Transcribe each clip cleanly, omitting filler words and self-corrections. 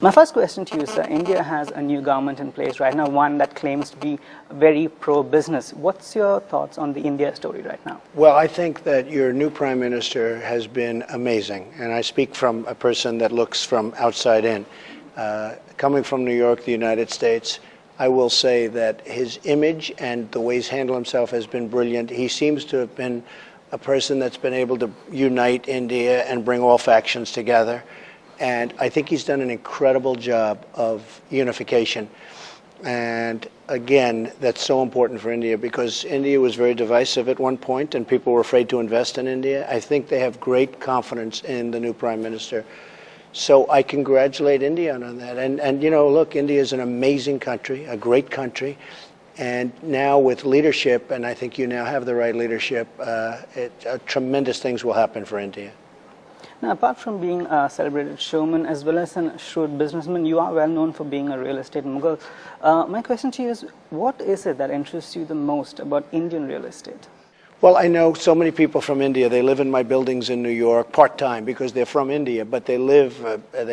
My first question to you, sir. India has a new government in place right now, one that claims to be very pro-business. What's your thoughts on the India story right now? Well, I think that your new Prime Minister has been amazing, and I speak from a person that looks from outside in. Coming from New York, the United States, I will say that his image and the way he's handled himself has been brilliant. He seems to have been a person that's been able to unite India and bring all factions together. And I think he's done an incredible job of unification. And again, that's so important for India because India was very divisive at one point and people were afraid to invest in India. I think they have great confidence in the new Prime Minister. So I congratulate India on that. And you know, look, India is an amazing country, a great country. And now with leadership, and I think you now have the right leadership, tremendous things will happen for India. Now, apart from being a celebrated showman as well as a shrewd businessman, you are well known for being a real estate mogul. My question to you is, what is it that interests you the most about Indian real estate? Well, I know so many people from India. They live in my buildings in New York part-time because they're from India, but they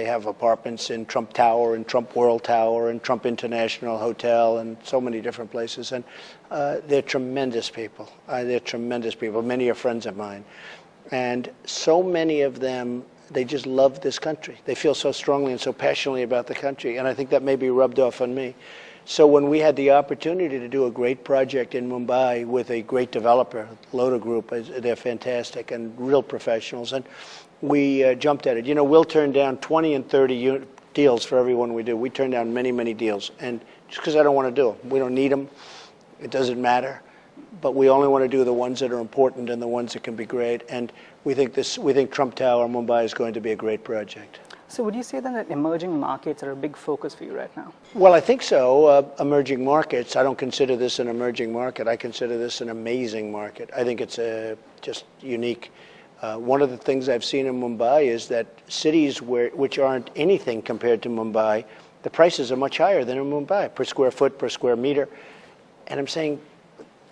have apartments in Trump Tower and Trump World Tower and Trump International Hotel and so many different places. And they're tremendous people. They're tremendous people. Many are friends of mine. And so many of them, they just love this country. They feel so strongly and so passionately about the country. And I think that may be rubbed off on me. So when we had the opportunity to do a great project in Mumbai with a great developer, Lota Group, they're fantastic and real professionals, and we jumped at it. You know, we'll turn down 20 and 30 deals for every one we do. We turn down many, many deals, and just because I don't want to do them. We don't need them. It doesn't matter. But we only want to do the ones that are important and the ones that can be great. And we think Trump Tower, Mumbai, is going to be a great project. So would you say then that emerging markets are a big focus for you right now? Well, I think so. Emerging markets, I don't consider this an emerging market. I consider this an amazing market. I think it's just unique. One of the things I've seen in Mumbai is that cities which aren't anything compared to Mumbai, the prices are much higher than in Mumbai, per square foot, per square meter. And I'm saying,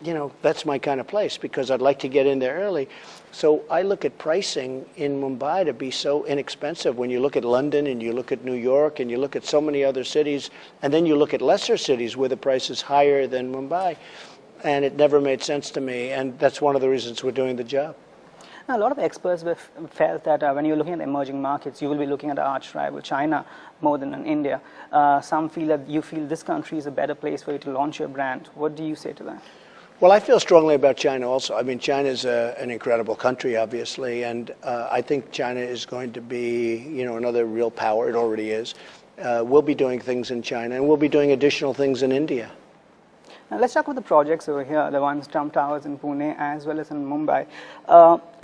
you know, that's my kind of place because I'd like to get in there early. So I look at pricing in Mumbai to be so inexpensive. When you look at London and you look at New York and you look at so many other cities, and then you look at lesser cities where the price is higher than Mumbai, and it never made sense to me. And that's one of the reasons we're doing the job. Now, a lot of experts felt that when you're looking at emerging markets, you will be looking at arch rival China more than in India. Some feel that you feel this country is a better place for you to launch your brand. What do you say to that? Well, I feel strongly about China also. I mean, China is an incredible country, obviously, and I think China is going to be, you know, another real power. It already is. We'll be doing things in China, and we'll be doing additional things in India. Now, let's talk about the projects over here, the ones Trump Towers in Pune as well as in Mumbai.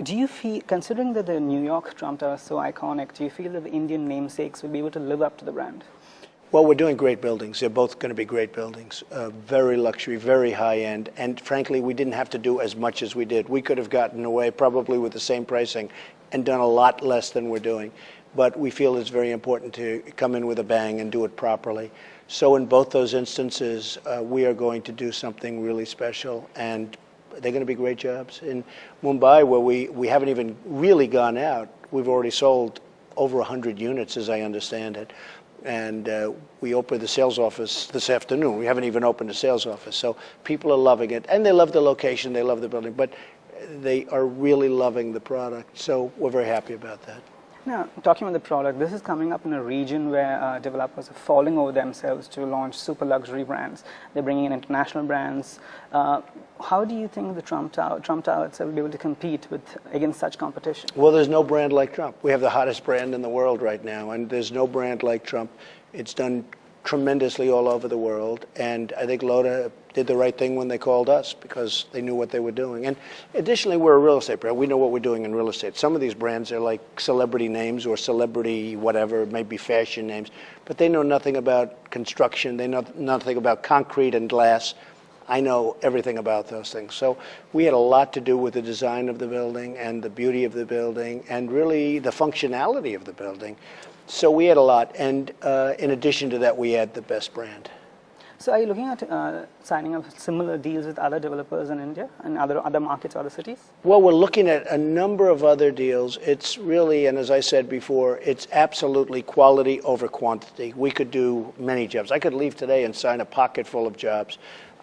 Do you feel, considering that the New York Trump Tower is so iconic, do you feel that the Indian namesakes will be able to live up to the brand? Well, we're doing great buildings. They're both going to be great buildings. Very luxury, very high-end. And frankly, we didn't have to do as much as we did. We could have gotten away probably with the same pricing and done a lot less than we're doing. But we feel it's very important to come in with a bang and do it properly. So in both those instances, we are going to do something really special. And they're going to be great jobs. In Mumbai, where we haven't even really gone out, we've already sold over 100 units, as I understand it. And we opened the sales office this afternoon. We haven't even opened the sales office. So people are loving it. And they love the location, they love the building. But they are really loving the product. So we're very happy about that. Now, talking about the product, this is coming up in a region where developers are falling over themselves to launch super luxury brands. They're bringing in international brands. How do you think the Trump Tower itself will be able to compete against such competition? Well, there's no brand like Trump. We have the hottest brand in the world right now, and there's no brand like Trump. It's done tremendously all over the world, and I think Lota did the right thing when they called us because they knew what they were doing. And additionally, we're a real estate brand. We know what we're doing in real estate. Some of these brands are like celebrity names or celebrity whatever, maybe fashion names, but they know nothing about construction. They know nothing about concrete and glass. I know everything about those things. So we had a lot to do with the design of the building and the beauty of the building and really the functionality of the building. So we had a lot. And in addition to that, we had the best brand. So are you looking at signing up similar deals with other developers in India and other markets, other cities? Well, we're looking at a number of other deals. It's really, and as I said before, it's absolutely quality over quantity. We could do many jobs. I could leave today and sign a pocket full of jobs.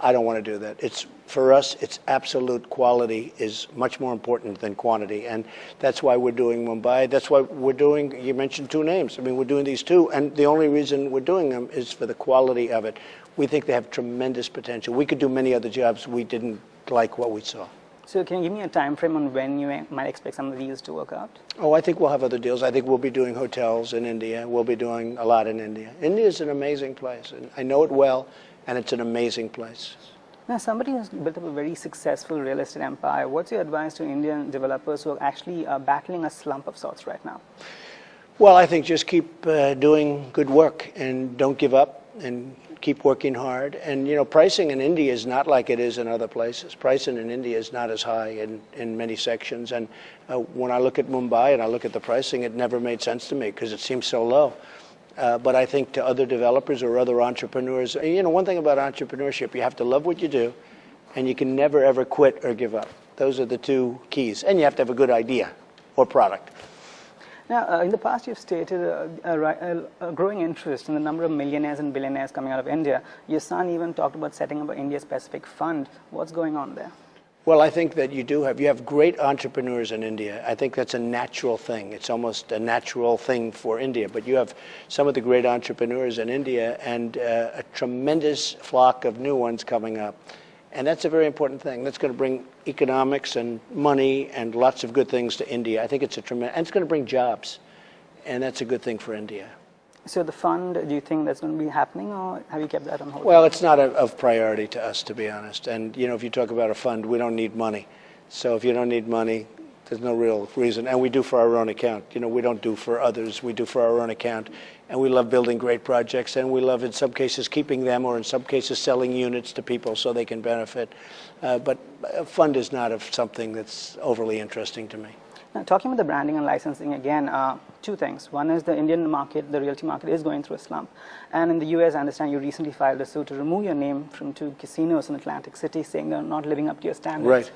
I don't want to do that. For us, it's absolute quality is much more important than quantity, and that's why we're doing Mumbai. That's why we're doing, you mentioned two names. I mean, we're doing these two, and the only reason we're doing them is for the quality of it. We think they have tremendous potential. We could do many other jobs. We didn't like what we saw. So can you give me a time frame on when you might expect some of these to work out? Oh, I think we'll have other deals. I think we'll be doing hotels in India. We'll be doing a lot in India. India is an amazing place, and I know it well, and it's an amazing place. Now, somebody who's built up a very successful real estate empire, what's your advice to Indian developers who are actually battling a slump of sorts right now? Well, I think just keep doing good work and don't give up and keep working hard. And, you know, pricing in India is not like it is in other places. Pricing in India is not as high in many sections. And when I look at Mumbai and I look at the pricing, it never made sense to me because it seems so low. But I think to other developers or other entrepreneurs, you know, one thing about entrepreneurship, you have to love what you do, and you can never, ever quit or give up. Those are the two keys. And you have to have a good idea or product. Now, in the past, you've stated a growing interest in the number of millionaires and billionaires coming out of India. Your son even talked about setting up an India-specific fund. What's going on there? Well, I think that you have great entrepreneurs in India. I think that's a natural thing. It's almost a natural thing for India. But you have some of the great entrepreneurs in India and a tremendous flock of new ones coming up. And that's a very important thing. That's going to bring economics and money and lots of good things to India. I think it's and it's going to bring jobs. And that's a good thing for India. So the fund, do you think that's going to be happening, or have you kept that on hold? Well, it's not of priority to us, to be honest. And, you know, if you talk about a fund, we don't need money. So if you don't need money, there's no real reason. And we do for our own account. You know, we don't do for others. We do for our own account. And we love building great projects. And we love, in some cases, keeping them, or in some cases, selling units to people so they can benefit. But a fund is not of something that's overly interesting to me. Now, talking about the branding and licensing again, two things. One is the Indian market, the realty market is going through a slump. And in the US, I understand you recently filed a suit to remove your name from two casinos in Atlantic City, saying they're not living up to your standards.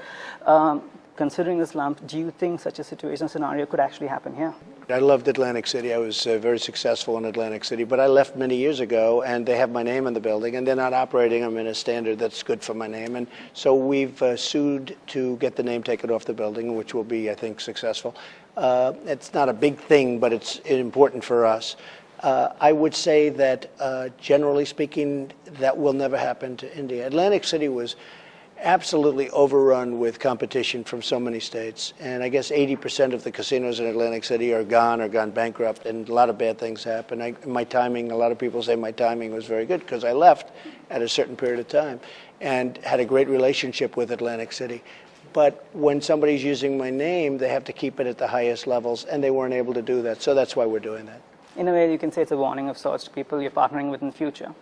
Right. Considering the slump, do you think such a situation scenario could actually happen here? I loved Atlantic City. I was very successful in Atlantic City, but I left many years ago, and they have my name in the building, and they're not operating them in a standard that's good for my name. And so we've sued to get the name taken off the building, which will be, I think, successful. It's not a big thing, but it's important for us. I would say that, generally speaking, that will never happen to India. Atlantic City was absolutely overrun with competition from so many states. And I guess 80% of the casinos in Atlantic City are gone or gone bankrupt, and a lot of bad things happen. My timing, a lot of people say my timing was very good because I left at a certain period of time and had a great relationship with Atlantic City. But when somebody's using my name, they have to keep it at the highest levels, and they weren't able to do that. So that's why we're doing that. In a way, you can say it's a warning of sorts to people you're partnering with in the future.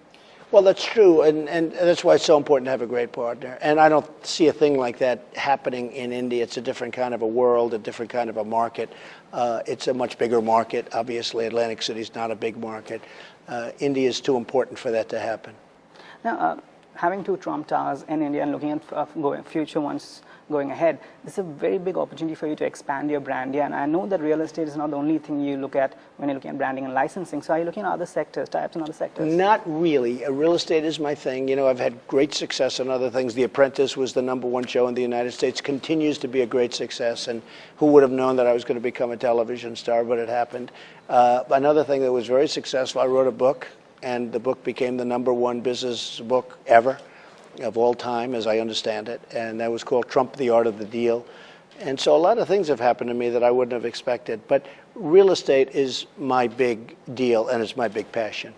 Well, that's true, and that's why it's so important to have a great partner. And I don't see a thing like that happening in India. It's a different kind of a world, a different kind of a market. It's a much bigger market. Obviously, Atlantic City is not a big market. India is too important for that to happen. Now, having two Trump Towers in India and looking at future ones going ahead, this is a very big opportunity for you to expand your brand here. And I know that real estate is not the only thing you look at when you're looking at branding and licensing. So are you looking at other sectors, types and other sectors? Not really. Real estate is my thing. You know, I've had great success in other things. The Apprentice was the #1 show in the United States, continues to be a great success. And who would have known that I was going to become a television star, but it happened. Another thing that was very successful, I wrote a book, and the book became the #1 business book ever of all time, as I understand it, and that was called Trump, the Art of the Deal. And so a lot of things have happened to me that I wouldn't have expected, but real estate is my big deal, and it's my big passion.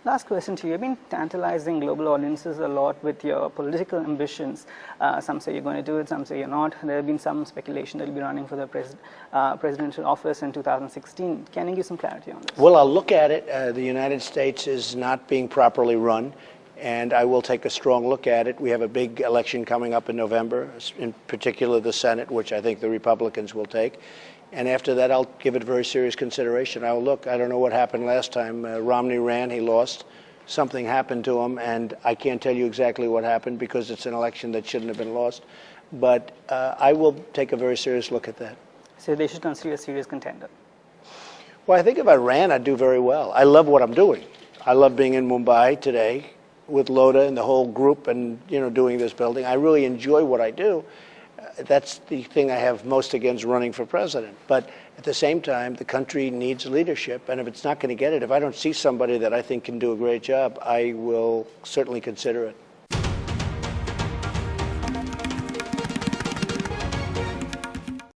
Last question to you. You've been tantalizing global audiences a lot with your political ambitions. Some say you're going to do it, some say you're not. There have been some speculation that you'll be running for the presidential office in 2016. Can you give some clarity on this? Well, I'll look at it. The United States is not being properly run, and I will take a strong look at it. We have a big election coming up in November, in particular the Senate, which I think the Republicans will take. And after that, I'll give it very serious consideration. I'll look. I don't know what happened last time. Romney ran, he lost. something happened to him, and I can't tell you exactly what happened because it's an election that shouldn't have been lost. But I will take a very serious look at that. So they should consider you a serious contender. Well, I think if I ran, I'd do very well. I love what I'm doing. I love being in Mumbai today with Lota and the whole group and, doing this building. I really enjoy what I do. That's the thing I have most against running for president. But at the same time, the country needs leadership. And if it's not going to get it, if I don't see somebody that I think can do a great job, I will certainly consider it.